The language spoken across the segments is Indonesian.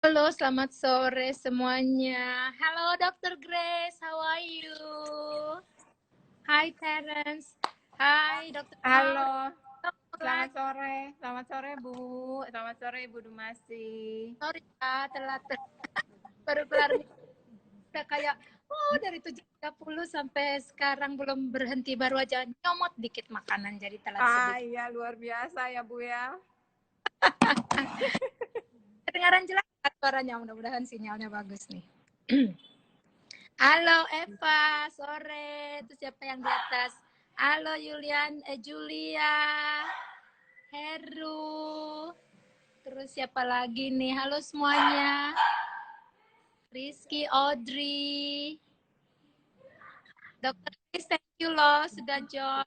Halo, selamat sore semuanya. Halo, Dr. Grace, how are you? Hai, Terence. Hai, Dr. Maur. Halo, selamat sore Bu, selamat sore Ibu Dumasi. Sorry ya, telat. Baru kelar nih. Udah kayak, dari 7.30 sampai sekarang belum berhenti. Baru aja nyomot dikit makanan, jadi telat sedikit. Iya, luar biasa ya Bu ya. Kedengaran jelas suaranya, mudah-mudahan sinyalnya bagus nih. Halo, Eva, sore. Itu siapa yang di atas? Halo, Julia. Heru. Terus siapa lagi nih? Halo semuanya. Rizky, Audrey. Dr. Chris, thank you loh sudah join.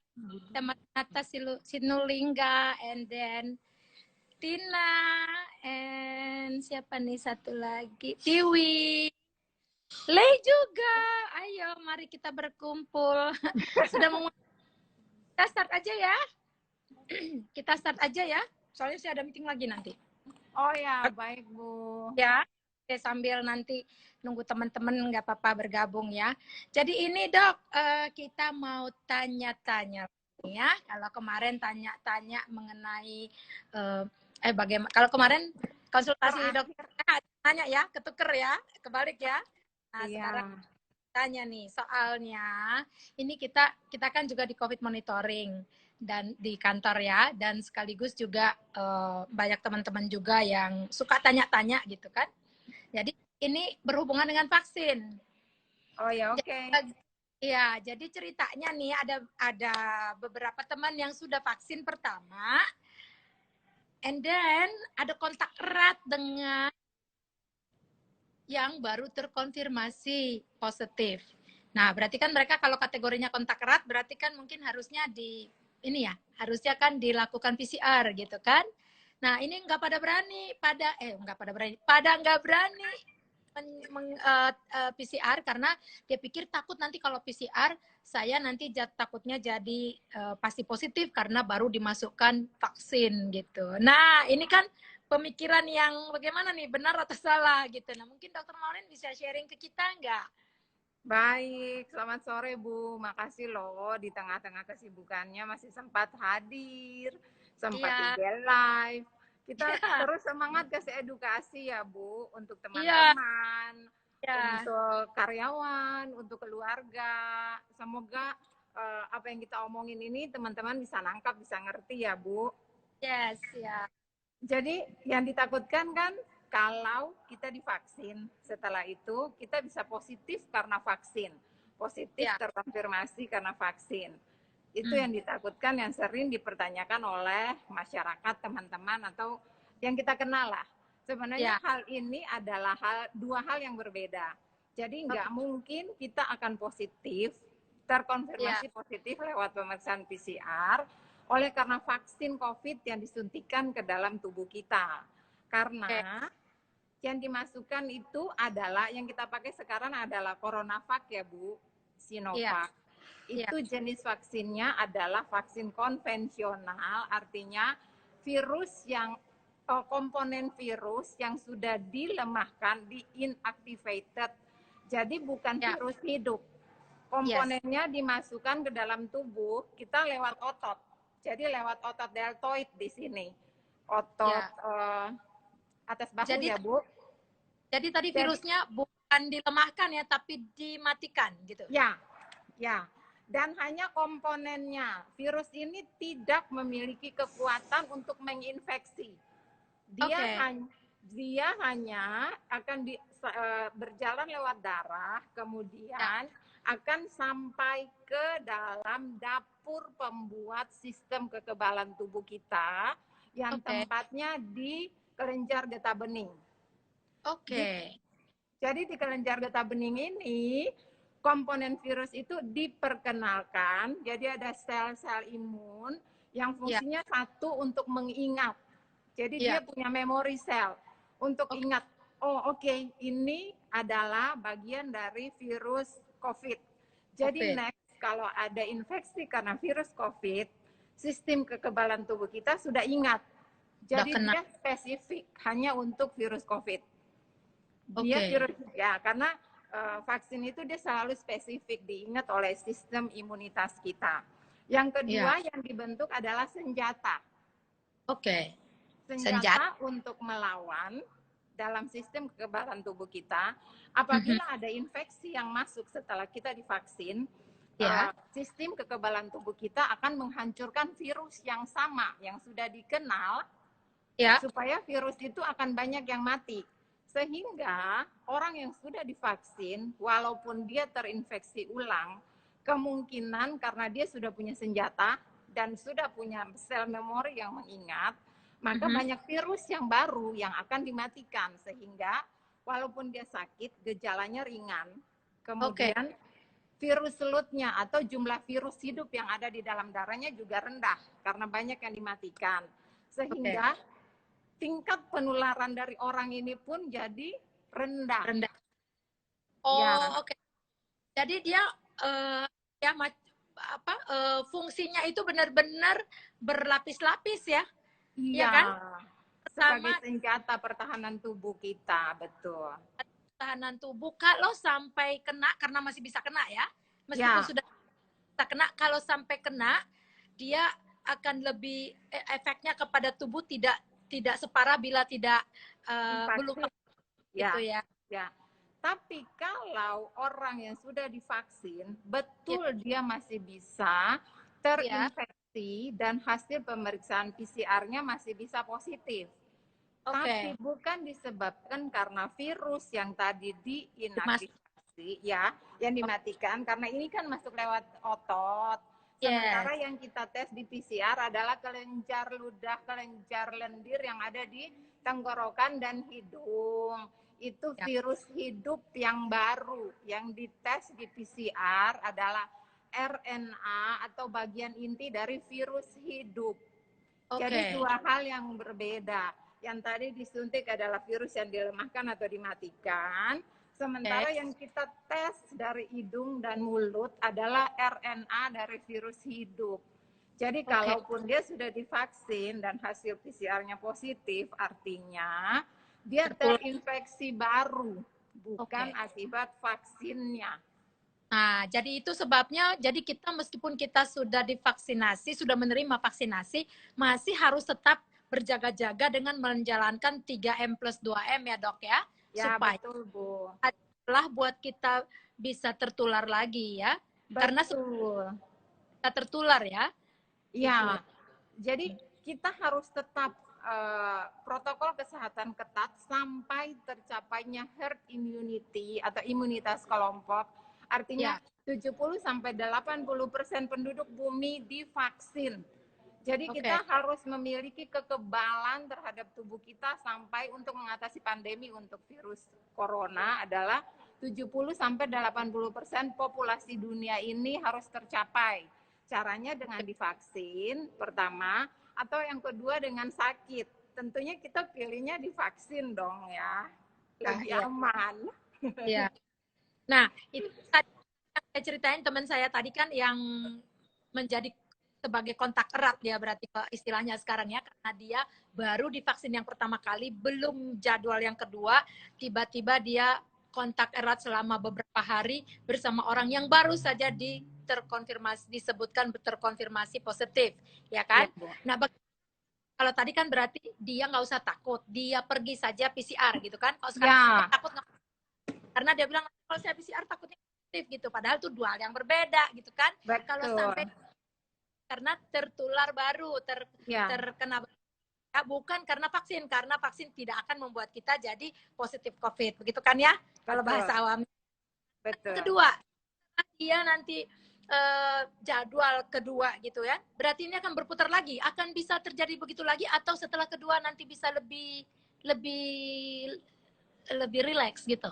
Teman Nata Sinulingga, and then Tina, and siapa nih satu lagi? Tiwi. Lei juga. Ayo, mari kita berkumpul. Sudah mau kita start aja ya. Kita start aja ya. Soalnya saya ada meeting lagi nanti. Oh ya, baik Bu. Ya, sambil nanti nunggu teman-teman nggak apa-apa bergabung ya. Jadi ini Dok, kita mau tanya-tanya ya. Kalau kemarin tanya-tanya mengenai bagaimana? Kalau kemarin konsultasi dokter tanya ya, ketuker ya, kebalik ya. Nah, sekarang tanya nih, soalnya ini kita kan juga di COVID monitoring dan di kantor ya, dan sekaligus juga banyak teman-teman juga yang suka tanya-tanya gitu kan. Jadi ini berhubungan dengan vaksin. Oh ya, oke. Iya, jadi ceritanya nih ada beberapa teman yang sudah vaksin pertama, and then ada kontak erat dengan yang baru terkonfirmasi positif. Nah, berarti kan mereka kalau kategorinya kontak erat, berarti kan mungkin harusnya harusnya kan dilakukan PCR gitu kan. Nah, ini nggak pada berani, pada nggak berani PCR karena dia pikir takut nanti kalau PCR saya nanti takutnya jadi pasti positif karena baru dimasukkan vaksin gitu. Nah, ini kan pemikiran yang bagaimana nih, benar atau salah gitu. Nah, mungkin Dokter Maureen bisa sharing ke kita nggak? Baik, selamat sore Bu. Makasih loh di tengah-tengah kesibukannya masih sempat hadir, sempat IG live. Kita terus semangat kasih edukasi ya Bu, untuk teman-teman, untuk karyawan, untuk keluarga. Semoga apa yang kita omongin ini teman-teman bisa nangkap, bisa ngerti ya Bu. Yes, ya. Jadi yang ditakutkan kan kalau kita divaksin, setelah itu kita bisa positif karena vaksin, positif terkonfirmasi karena vaksin. Itu yang ditakutkan, yang sering dipertanyakan oleh masyarakat, teman-teman, atau yang kita kenal lah. Sebenarnya hal ini adalah dua hal yang berbeda. Jadi nggak mungkin kita akan positif, terkonfirmasi positif lewat pemeriksaan PCR, oleh karena vaksin COVID yang disuntikan ke dalam tubuh kita. Karena yang dimasukkan itu adalah, yang kita pakai sekarang adalah CoronaVac ya Bu, Sinovac. Itu jenis vaksinnya adalah vaksin konvensional, artinya virus yang komponen virus yang sudah dilemahkan, di-inactivated. Jadi bukan virus hidup. Komponennya dimasukkan ke dalam tubuh kita lewat otot. Jadi lewat otot deltoid di sini. Otot atas bahu ya Bu. Jadi tadi virusnya bukan dilemahkan ya, tapi dimatikan gitu. Ya. Dan hanya komponennya. Virus ini tidak memiliki kekuatan untuk menginfeksi. Dia hanya akan berjalan lewat darah, kemudian akan sampai ke dalam dapur pembuat sistem kekebalan tubuh kita yang tempatnya di kelenjar getah bening. Jadi di kelenjar getah bening ini komponen virus itu diperkenalkan, jadi ada sel-sel imun yang fungsinya satu untuk mengingat. Jadi dia punya memori sel untuk ingat, ini adalah bagian dari virus COVID. Jadi next, kalau ada infeksi karena virus COVID, sistem kekebalan tubuh kita sudah ingat. Jadi dia spesifik hanya untuk virus COVID. Dia Oke. virus ya, karena vaksin itu dia selalu spesifik diingat oleh sistem imunitas kita. Yang Ya. kedua yang dibentuk adalah senjata. Oke. Senjata. Senjata untuk melawan dalam sistem kekebalan tubuh kita. Mhm. Apabila ada infeksi yang masuk setelah kita divaksin, Ya. sistem kekebalan tubuh kita akan menghancurkan virus yang sama yang sudah dikenal, Ya. supaya virus itu akan banyak yang mati. Sehingga orang yang sudah divaksin, walaupun dia terinfeksi ulang, kemungkinan karena dia sudah punya senjata dan sudah punya sel memori yang mengingat, maka Mhm. banyak virus yang baru yang akan dimatikan. Sehingga walaupun dia sakit, gejalanya ringan. Oke. Kemudian virus load-nya atau jumlah virus hidup yang ada di dalam darahnya juga rendah karena banyak yang dimatikan. Oke. Sehingga tingkat penularan dari orang ini pun jadi rendah. Rendah. Ya, Oh, oke. Jadi dia eh, ya apa fungsinya itu benar-benar berlapis-lapis ya. Iya iya. kan? Sebagai Pertama senjata pertahanan tubuh kita, betul. tahanan tubuh kalau sampai kena, karena masih bisa kena ya. Meskipun Ya, sudah bisa kena, kalau sampai kena dia akan lebih efeknya kepada tubuh tidak separah bila tidak belum vaksin. gitu Ya, ya. ya. Tapi kalau orang yang sudah divaksin, Ya, betul dia masih bisa ya. terinfeksi dan hasil pemeriksaan PCR-nya masih bisa positif. Tapi Oke. bukan disebabkan karena virus yang tadi Mas, diinaktivasi, ya, yang dimatikan, karena ini kan masuk lewat otot. yes. Sementara yang kita tes di PCR adalah kelenjar ludah, kelenjar lendir yang ada di tenggorokan dan hidung. Itu Ya. virus hidup yang baru. Yang dites di PCR adalah RNA atau bagian inti dari virus hidup. Jadi Oke. dua hal yang berbeda. Yang tadi disuntik adalah virus yang dilemahkan atau dimatikan. Oke. Sementara yang kita tes dari hidung dan mulut adalah RNA dari virus hidup. Jadi Oke. kalaupun dia sudah divaksin dan hasil PCR-nya positif, artinya dia Tertular. terinfeksi baru, bukan Oke. akibat vaksinnya. Nah, jadi itu sebabnya, jadi kita meskipun kita sudah divaksinasi, sudah menerima vaksinasi, masih harus tetap berjaga-jaga dengan menjalankan 3M+2M ya dok ya, Ya, supaya betul, Bu. adalah buat kita bisa tertular lagi ya, karena Betul. kita tertular ya, gitu. Ya, jadi kita harus tetap protokol kesehatan ketat sampai tercapainya herd immunity atau imunitas kelompok. Artinya Ya, 70 sampai 80% penduduk bumi divaksin. Jadi oke, kita harus memiliki kekebalan terhadap tubuh kita sampai untuk mengatasi pandemi untuk virus corona adalah 70 sampai 80% populasi dunia ini harus tercapai. Caranya dengan divaksin pertama, atau yang kedua dengan sakit. Tentunya kita pilihnya divaksin dong ya, ya, lebih ya, aman. ya. Nah, itu tadi yang saya ceritain teman saya tadi kan yang menjadi sebagai kontak erat dia berarti istilahnya sekarang ya, karena dia baru divaksin yang pertama kali, belum jadwal yang kedua, tiba-tiba dia kontak erat selama beberapa hari bersama orang yang baru saja terkonfirmasi, disebutkan terkonfirmasi positif, ya Ya, kan? Bu. Nah, kalau tadi kan berarti dia nggak usah takut, dia pergi saja PCR gitu kan? Kalau sekarang Ya, takut nggak, karena dia bilang kalau saya PCR takutnya positif gitu, padahal itu dua hal yang berbeda gitu kan? Kalau betul. sampai karena tertular baru, Ya, terkena ya, bukan karena vaksin tidak akan membuat kita jadi positif COVID, begitu kan ya? Kalau betul. bahasa awam. Betul. Kedua, dia nanti jadwal kedua gitu ya, berarti ini akan berputar lagi, akan bisa terjadi begitu lagi atau setelah kedua nanti bisa lebih lebih lebih rileks gitu.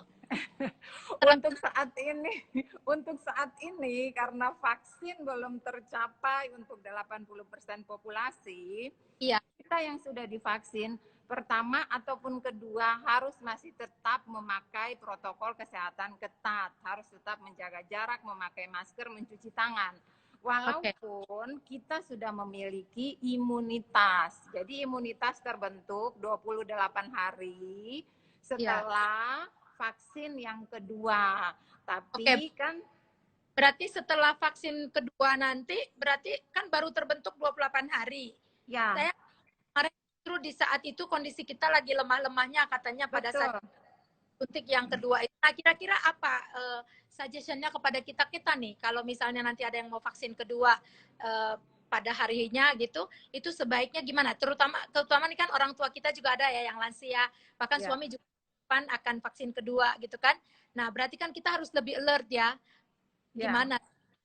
Untuk saat ini, untuk saat ini karena vaksin belum tercapai untuk 80% populasi, Iya, kita yang sudah divaksin pertama ataupun kedua harus masih tetap memakai protokol kesehatan ketat, harus tetap menjaga jarak, memakai masker, mencuci tangan. oke. Walaupun kita sudah memiliki imunitas. Jadi imunitas terbentuk 28 hari Iya, setelah vaksin yang kedua. Tapi Oke. kan Berarti setelah vaksin kedua nanti, berarti kan baru terbentuk 28 hari. ya, Saya kemarin justru di saat itu kondisi kita lagi lemah-lemahnya katanya pada saat betul. suntik yang kedua itu. Nah, kira-kira apa suggestion-nya kepada kita-kita nih, kalau misalnya nanti ada yang mau vaksin kedua pada harinya gitu, itu sebaiknya gimana? Terutama nih kan orang tua kita juga ada ya yang lansia, bahkan Ya, suami juga akan vaksin kedua gitu kan. Nah, berarti kan kita harus lebih alert ya. ya. Gimana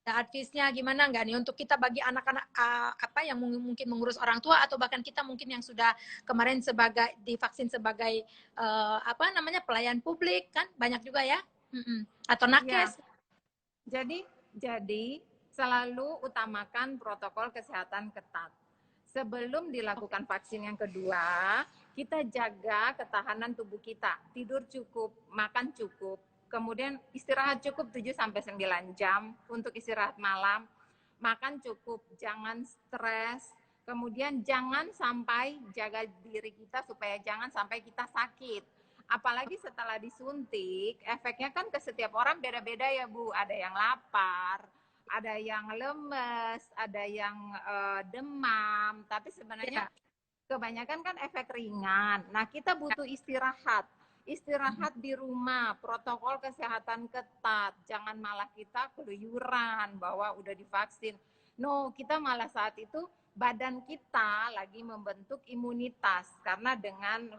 advice-nya, gimana nggak nih untuk kita bagi anak-anak apa yang mungkin mengurus orang tua atau bahkan kita mungkin yang sudah kemarin sebagai divaksin sebagai apa namanya pelayan publik kan banyak juga ya. Atau Ya, nakes. jadi selalu utamakan protokol kesehatan ketat. Sebelum dilakukan vaksin yang kedua, kita jaga ketahanan tubuh kita. Tidur cukup, makan cukup, kemudian istirahat cukup 7 sampai 9 jam untuk istirahat malam. Makan cukup, jangan stres. Kemudian jangan sampai jaga diri kita supaya jangan sampai kita sakit. Apalagi setelah disuntik, efeknya kan ke setiap orang beda-beda ya Bu. Ada yang lapar, ada yang lemes, ada yang demam, tapi sebenarnya Ya. kebanyakan kan efek ringan. Nah, kita butuh istirahat. Istirahat di rumah, protokol kesehatan ketat. Jangan malah kita keluyuran bahwa udah divaksin. No, kita malah saat itu badan kita lagi membentuk imunitas karena dengan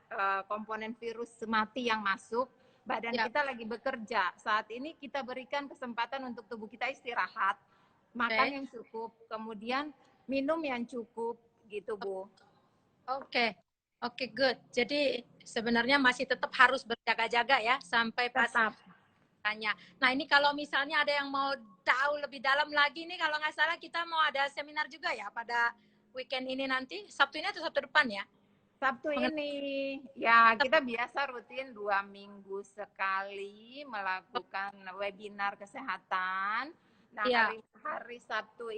komponen virus mati yang masuk, badan Ya. kita lagi bekerja. Saat ini kita berikan kesempatan untuk tubuh kita istirahat, makan Oke. yang cukup, kemudian minum yang cukup, gitu Bu. Oke. Oke, good. Jadi sebenarnya masih tetap harus berjaga-jaga ya sampai pas Tetap. tanya. Nah, ini kalau misalnya ada yang mau tahu lebih dalam lagi nih, kalau nggak salah kita mau ada seminar juga ya pada weekend ini nanti, Sabtu ini atau Sabtu depan ya? Sabtu Mengenai ini, ya kita biasa rutin 2 minggu sekali melakukan webinar kesehatan. Nah, ya, hari Sabtu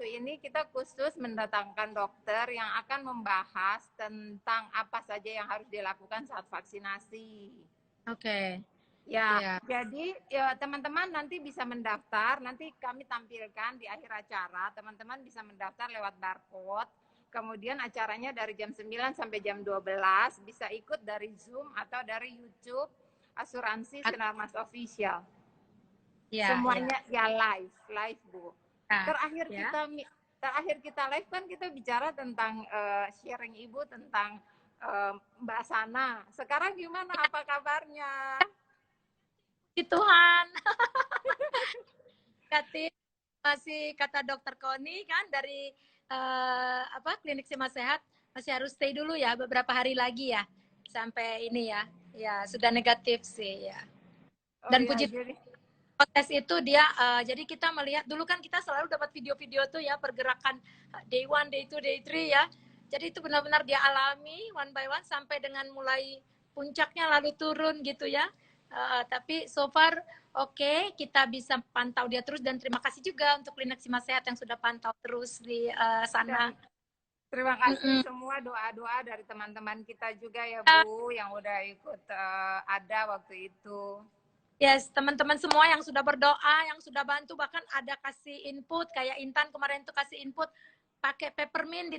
ini kita khusus mendatangkan dokter yang akan membahas tentang apa saja yang harus dilakukan saat vaksinasi. oke. Ya, Ya. jadi ya, teman-teman nanti bisa mendaftar, nanti kami tampilkan di akhir acara, teman-teman bisa mendaftar lewat barcode, kemudian acaranya dari jam 9 sampai jam 12, bisa ikut dari Zoom atau dari YouTube Asuransi Sinar Mas Official. Ya, ya. Semuanya ya live Bu. Nah, Terakhir ya. kita terakhir kita live kan kita bicara tentang sharing Ibu tentang Mbak Sana. Sekarang gimana? Apa kabarnya? Puji Tuhan. Kati masih kata dokter Koni kan dari apa klinik Sima Sehat masih harus stay dulu ya beberapa hari lagi ya sampai ini ya. Ya, sudah negatif sih ya. Oh Dan ya, puji jadi podcast itu dia jadi kita melihat dulu kan kita selalu dapat video-video tuh ya pergerakan day one, day two, day three ya. Jadi itu benar-benar dia alami one by one sampai dengan mulai puncaknya lalu turun gitu ya. Tapi so far oke, kita bisa pantau dia terus dan terima kasih juga untuk Klinik Sima Sehat yang sudah pantau terus di sana. dan terima Mm kasih -mm. semua doa-doa dari teman-teman kita juga ya Bu yang udah ikut ada waktu itu. Yes, teman-teman semua yang sudah berdoa, yang sudah bantu, bahkan ada kasih input, kayak Intan kemarin tuh kasih input, pakai peppermint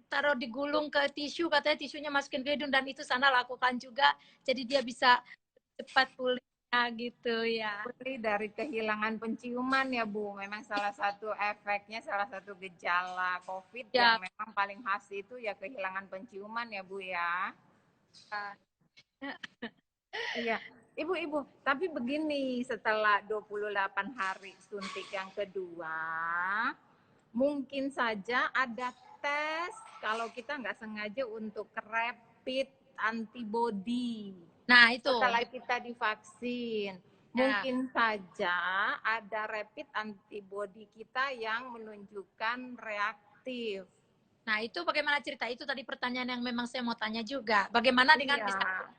taruh digulung ke tisu, katanya tisunya masukin ke hidung, dan itu sana lakukan juga, jadi dia bisa cepat pulihnya gitu ya. Pulih dari kehilangan penciuman ya Bu. Memang salah satu efeknya, salah satu gejala COVID yang Ya, memang paling khas itu ya kehilangan penciuman ya Bu ya. Iya. Ibu-ibu, tapi begini, setelah 28 hari suntik yang kedua, mungkin saja ada tes kalau kita nggak sengaja untuk rapid antibody nah itu, setelah kita divaksin. ya. Mungkin saja ada rapid antibody kita yang menunjukkan reaktif. Nah itu bagaimana cerita? Itu tadi pertanyaan yang memang saya mau tanya juga. Bagaimana dengan Iya, misalnya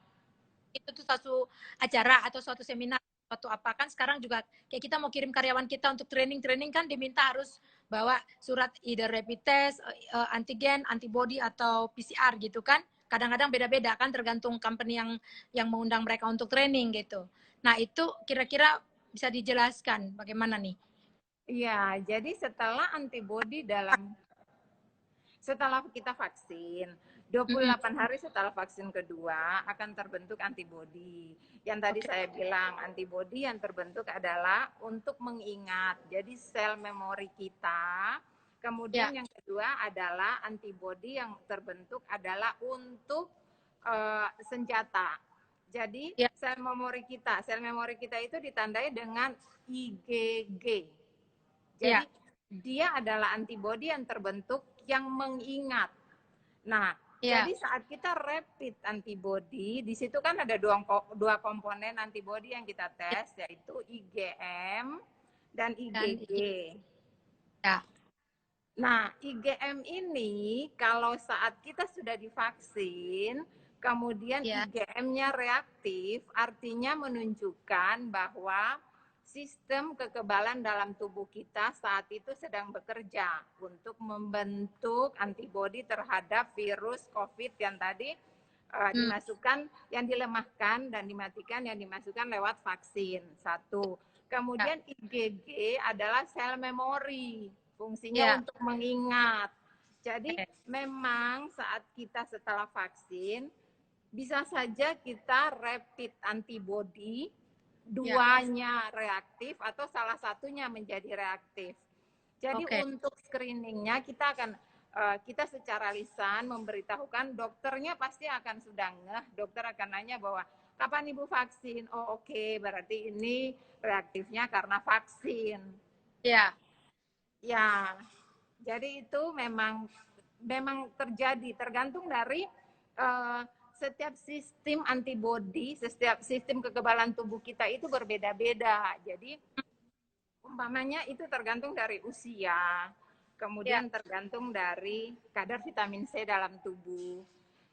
itu tuh suatu acara atau suatu seminar suatu apa kan sekarang juga kayak kita mau kirim karyawan kita untuk training kan diminta harus bawa surat either rapid test, antigen, antibody atau PCR gitu kan. kadang-kadang beda-beda kan, tergantung company yang mengundang mereka untuk training gitu. Nah, itu kira-kira bisa dijelaskan bagaimana nih? Iya, jadi setelah kita vaksin, 28 hari setelah vaksin kedua akan terbentuk antibodi. Yang tadi Oke. saya bilang, antibodi yang terbentuk adalah untuk mengingat. Jadi sel memori kita. Ya, Kemudian yang kedua adalah antibodi yang terbentuk adalah untuk senjata. Jadi ya, sel memori kita itu ditandai dengan IgG. Jadi ya, dia adalah antibodi yang terbentuk yang mengingat. Nah, ya, jadi saat kita rapid antibody, di situ kan ada dua komponen antibody yang kita ya, tes, yaitu IgM dan dan IgG. ya, Nah, IgM ini kalau saat kita sudah divaksin, kemudian ya. IgM-nya reaktif, artinya menunjukkan bahwa sistem kekebalan dalam tubuh kita saat itu sedang bekerja untuk membentuk antibodi terhadap virus COVID yang tadi dimasukkan, yang dilemahkan dan dimatikan, yang dimasukkan lewat vaksin. Satu. Ya, Kemudian IgG adalah sel memori, fungsinya ya. untuk mengingat. Jadi Oke. memang saat kita setelah vaksin, bisa saja kita rapid antibody, Ya, duanya reaktif atau salah satunya menjadi reaktif. Jadi oke. untuk screeningnya kita secara lisan memberitahukan, dokternya pasti akan sudah ngeh, dokter akan nanya bahwa kapan ibu vaksin? Oh oke, berarti ini reaktifnya karena vaksin. Ya, Ya, jadi itu memang terjadi, tergantung dari uh, setiap sistem antibodi, setiap sistem kekebalan tubuh kita itu berbeda-beda. Jadi umpamanya itu tergantung dari usia, ya. kemudian tergantung dari kadar vitamin C dalam tubuh.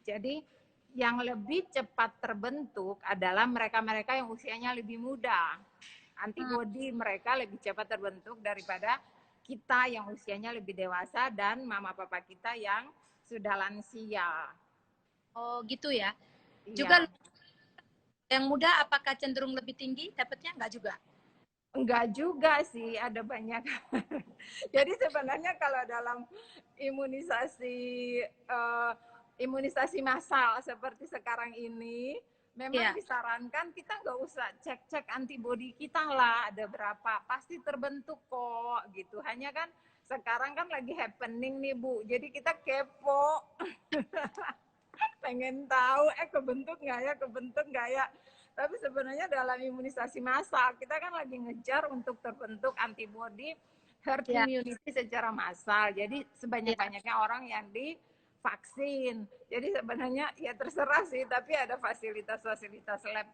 Jadi yang lebih cepat terbentuk adalah mereka-mereka yang usianya lebih muda. Hmm. Antibodi mereka lebih cepat terbentuk daripada kita yang usianya lebih dewasa dan mama papa kita yang sudah lansia. Oh, gitu ya. Juga Iya. yang muda apakah cenderung lebih tinggi dapatnya? Enggak juga. Enggak juga sih, ada banyak. Jadi sebenarnya kalau dalam imunisasi eh, imunisasi massal seperti sekarang ini, memang Iya. disarankan kita nggak usah cek-cek antibodi kita lah, ada berapa, pasti terbentuk kok gitu. Hanya kan sekarang kan lagi happening nih Bu, jadi kita kepo, pengen tahu kebentuk nggak ya. Tapi sebenarnya dalam imunisasi massal kita kan lagi ngejar untuk terbentuk antibody herd Iya, immunity secara massal. Jadi iya. sebanyak-banyaknya orang yang divaksin. Jadi sebenarnya ya terserah sih, tapi ada fasilitas-fasilitas lab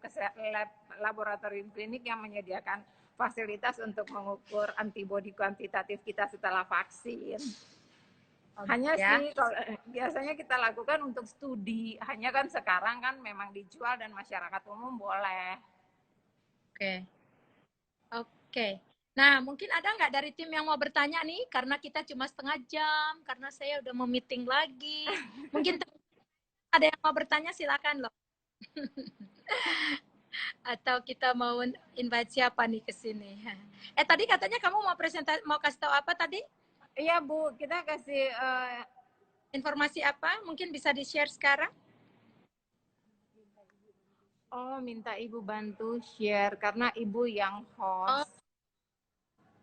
laboratorium klinik yang menyediakan fasilitas untuk mengukur antibodi kuantitatif kita setelah vaksin. Oh, Hanya gitu ya. sih kalau biasanya kita lakukan untuk studi. Hanya kan sekarang kan memang dijual dan masyarakat umum boleh. Oke. Oke. Nah, mungkin ada nggak dari tim yang mau bertanya nih? Karena kita cuma setengah jam, karena saya udah mau meeting lagi. Mungkin ada yang mau bertanya, silakan loh. Atau kita mau invite siapa nih ke sini? Tadi katanya kamu mau mau kasih tahu apa tadi? Iya Bu, kita kasih Informasi apa? Mungkin bisa di-share sekarang? minta Ibu bantu share karena Ibu yang Oh, host.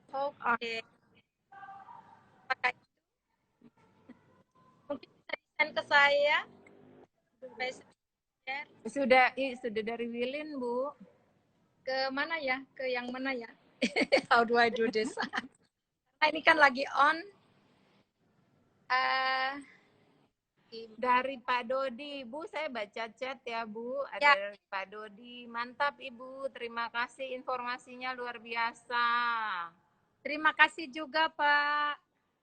oke. Oh, Okay. Apakah mungkin bisa di-send ke saya? Supaya saya share. sudah dari Wilin Bu. Ke mana ya? Ke yang mana ya? How do I do this? Nah, ini kan lagi on. Uh, Dari Pak Dodi, Bu, saya baca chat ya Bu, ada ya, dari Pak Dodi. Mantap Ibu, terima kasih informasinya luar biasa. terima kasih juga Pak.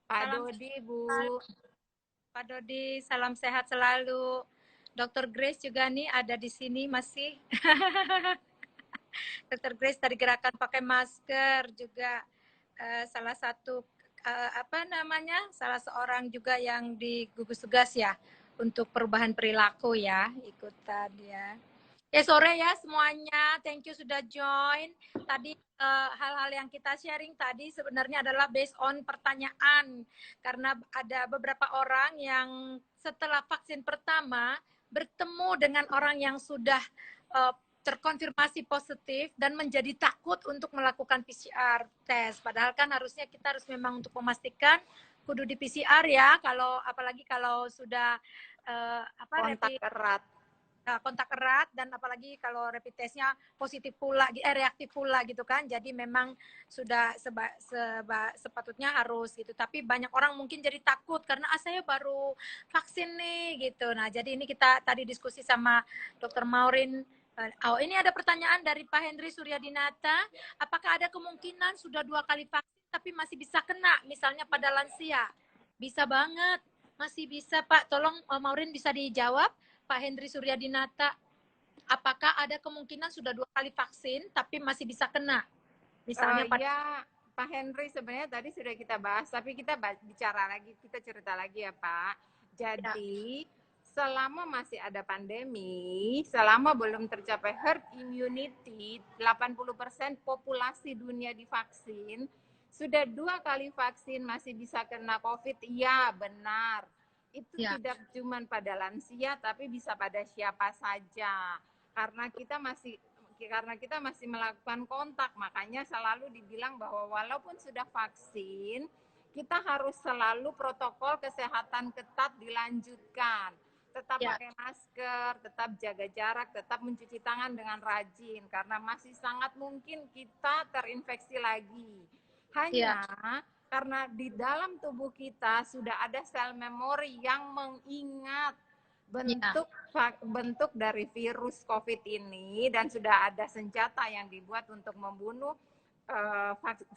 Pak Salam Dodi Bu. sehat, Pak Dodi. Salam sehat selalu. Dr. Grace juga nih ada di sini masih. Dr. Grace dari gerakan pakai masker juga salah satu apa namanya? Salah seorang juga yang di gugus tugas ya untuk perubahan perilaku ya, ikutan ya. Sore ya semuanya, thank you sudah join. Tadi hal-hal yang kita sharing tadi sebenarnya adalah based on pertanyaan. Karena ada beberapa orang yang setelah vaksin pertama bertemu dengan orang yang sudah terkonfirmasi positif dan menjadi takut untuk melakukan PCR test. Padahal kan harusnya kita harus memang untuk memastikan kudu di PCR ya, kalau apalagi kalau sudah kontak erat. Kontak erat, dan apalagi kalau rapid testnya positif pula, reaktif pula gitu kan. Jadi memang sudah sepatutnya harus gitu. Tapi banyak orang mungkin jadi takut karena saya baru vaksin nih gitu. Nah jadi ini kita tadi diskusi sama Dr. Maureen. Oh ini ada pertanyaan dari Pak Henry Suryadinata. Apakah ada kemungkinan sudah 2 kali vaksin tapi masih bisa kena, misalnya pada lansia? Bisa banget, masih bisa Pak. Tolong Maureen bisa dijawab. Pak Henry Suryadinata, apakah ada kemungkinan sudah 2 kali vaksin tapi masih bisa kena? Misalnya ya, Pak Henry sebenarnya tadi sudah kita bahas, tapi kita bicara lagi, kita cerita lagi ya Pak. Jadi selama masih ada pandemi, selama belum tercapai herd immunity, 80% populasi dunia divaksin, sudah 2 kali vaksin masih bisa kena COVID, iya benar. Itu tidak cuma pada lansia, tapi bisa pada siapa saja. Karena kita masih melakukan kontak, makanya selalu dibilang bahwa walaupun sudah vaksin, kita harus selalu protokol kesehatan ketat dilanjutkan. Tetap pakai masker, tetap jaga jarak, tetap mencuci tangan dengan rajin, karena masih sangat mungkin kita terinfeksi lagi. Hanya karena di dalam tubuh kita sudah ada sel memori yang mengingat bentuk dari virus COVID ini, dan sudah ada senjata yang dibuat untuk membunuh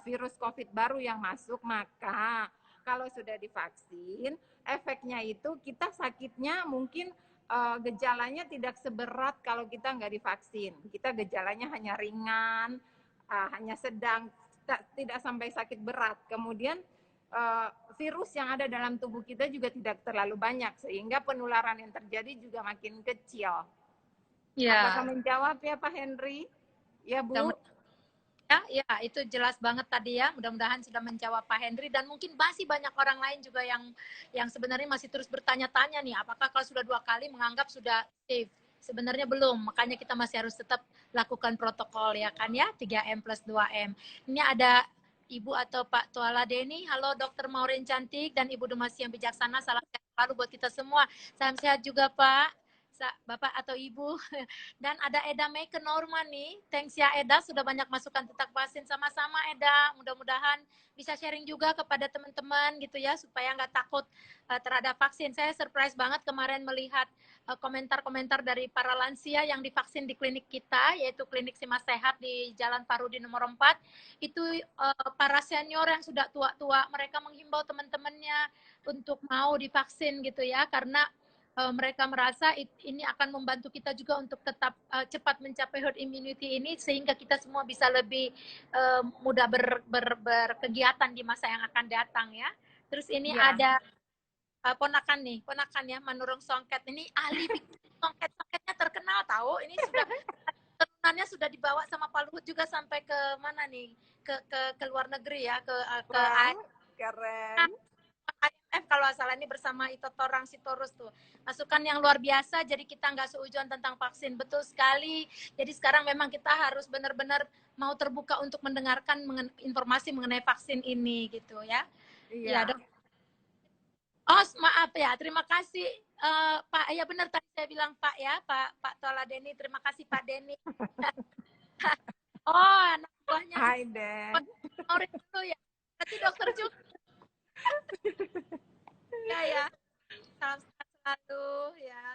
virus COVID baru yang masuk. Maka kalau sudah divaksin, efeknya itu kita sakitnya mungkin gejalanya tidak seberat kalau kita nggak divaksin. Kita gejalanya hanya ringan, hanya sedang, tidak sampai sakit berat. Kemudian virus yang ada dalam tubuh kita juga tidak terlalu banyak, sehingga penularan yang terjadi juga makin kecil. Apakah menjawab ya Pak Henry? Ya Bu? Ya, itu jelas banget tadi ya. Mudah-mudahan sudah menjawab Pak Henry, dan mungkin masih banyak orang lain juga yang sebenarnya masih terus bertanya-tanya nih, apakah kalau sudah 2 kali menganggap sudah safe? Sebenarnya belum, makanya kita masih harus tetap lakukan protokol ya kan ya, 3M plus 2M. Ini ada Ibu atau Pak Tuala Deni. Halo Dr. Maureen cantik dan Ibu Dumasi yang bijaksana, salam sehat selalu buat kita semua. Salam sehat juga Pak, Bapak atau Ibu. Dan ada Eda May ke Norma nih. Thanks ya Eda, sudah banyak masukan tentang vaksin. Sama-sama Eda, mudah-mudahan bisa sharing juga kepada teman-teman gitu ya, supaya nggak takut terhadap vaksin. Saya surprise banget kemarin melihat komentar-komentar dari para lansia yang divaksin di klinik kita, yaitu klinik Simas Sehat di Jalan Parudi nomor 4. Itu para senior yang sudah tua-tua, mereka menghimbau teman-temannya untuk mau divaksin gitu ya, karena mereka merasa ini akan membantu kita juga untuk tetap cepat mencapai herd immunity ini, sehingga kita semua bisa lebih mudah berkegiatan di masa yang akan datang ya. Terus ini ada ponakan ya, Manurung Songket. Ini ahli songket-songketnya terkenal tahu. Ini sudah turunannya sudah dibawa sama Pak Luhut juga sampai ke mana nih? Ke luar negeri ya, ke keren. IMF kalau salah, ini bersama Ito Torang Sitorus tuh. Masukan yang luar biasa, jadi kita nggak seujuan tentang vaksin. Betul sekali. Jadi sekarang memang kita harus benar-benar mau terbuka untuk mendengarkan informasi mengenai vaksin ini gitu ya. Iya, Dok. Oh, maaf ya. Terima kasih Pak. Ya benar tadi saya bilang Pak ya, Pak Tola Deni. Terima kasih Pak Deni. Oh, anak buahnya. Hai Den. Orang itu ya. Berarti dokter juga. Ya. Salam sehat selalu ya.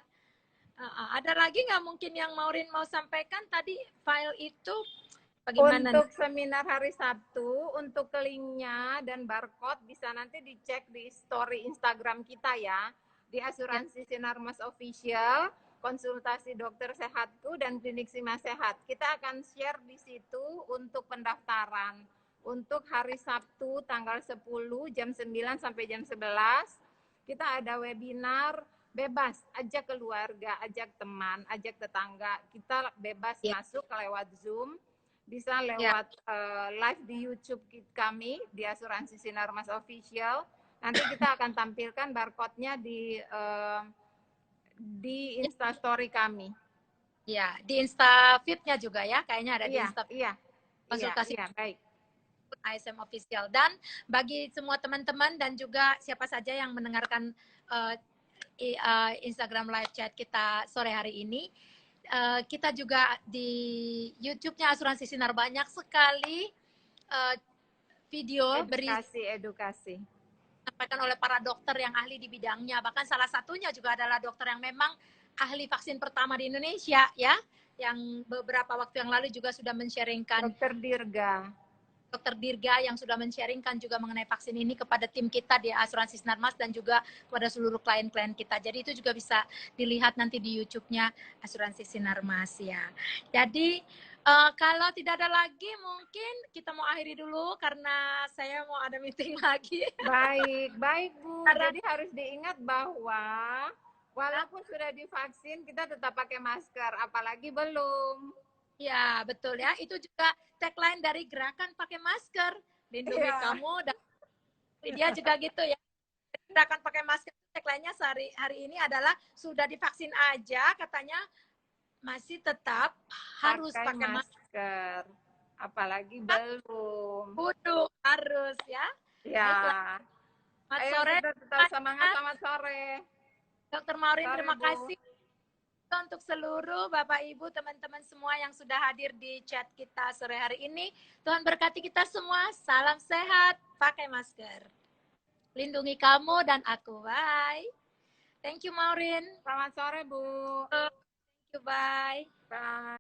Ada lagi nggak mungkin yang Maureen mau sampaikan tadi, file itu bagaimana? Untuk seminar hari Sabtu, untuk linknya dan barcode bisa nanti dicek di story Instagram kita ya, di Asuransi Sinar Mas Official, konsultasi dokter sehatku dan klinik Simas Sehat. Kita akan share di situ untuk pendaftaran. Untuk hari Sabtu tanggal 10 jam 9 sampai jam 11, kita ada webinar bebas, ajak keluarga, ajak teman, ajak tetangga. Kita bebas Ya, masuk lewat Zoom, bisa ya, lewat live di YouTube kami di Asuransi Sinarmas Official. Nanti kita akan tampilkan barcode-nya di ya, Instastory kami. ya. Di Insta feed-nya juga ya, kayaknya ada di Iya, Insta iya, iya, konsultasi iya, baik. ASM Official. Dan bagi semua teman-teman dan juga siapa saja yang mendengarkan uh, Instagram live chat kita sore hari ini, kita juga di YouTube-nya Asuransi Sinar banyak sekali uh, video berisi Edukasi. disampaikan oleh para dokter yang ahli di bidangnya. Bahkan salah satunya juga adalah dokter yang memang ahli vaksin pertama di Indonesia ya, yang beberapa waktu yang lalu juga sudah men-sharingkan, Dokter Dirga. Dokter Dirga yang sudah men-sharingkan juga mengenai vaksin ini kepada tim kita di Asuransi Sinarmas dan juga kepada seluruh klien-klien kita. Jadi itu juga bisa dilihat nanti di YouTube-nya Asuransi Sinarmas ya. Jadi kalau tidak ada lagi mungkin kita mau akhiri dulu karena saya mau ada meeting lagi. Baik, baik Bu. Karena Jadi harus diingat bahwa walaupun sudah divaksin, kita tetap pakai masker, apalagi belum. ya betul ya, itu juga tagline dari gerakan pakai masker, lindungi Iya. kamu dan dia juga gitu ya. Gerakan pakai masker tagline-nya hari ini adalah sudah divaksin aja katanya masih tetap harus Pakai pakai masker. masker, apalagi belum. Kudu harus ya. Baiklah, Ya. selamat Ayo sore kita tetap semangat, selamat sore. Dokter Maureen, Sore terima Bu. kasih untuk seluruh Bapak Ibu, teman-teman semua yang sudah hadir di chat kita sore hari ini. Tuhan berkati kita semua. Salam sehat, pakai masker. Lindungi kamu dan aku. Bye. Thank you, Maureen. Selamat sore Bu. Thank you, bye. Bye.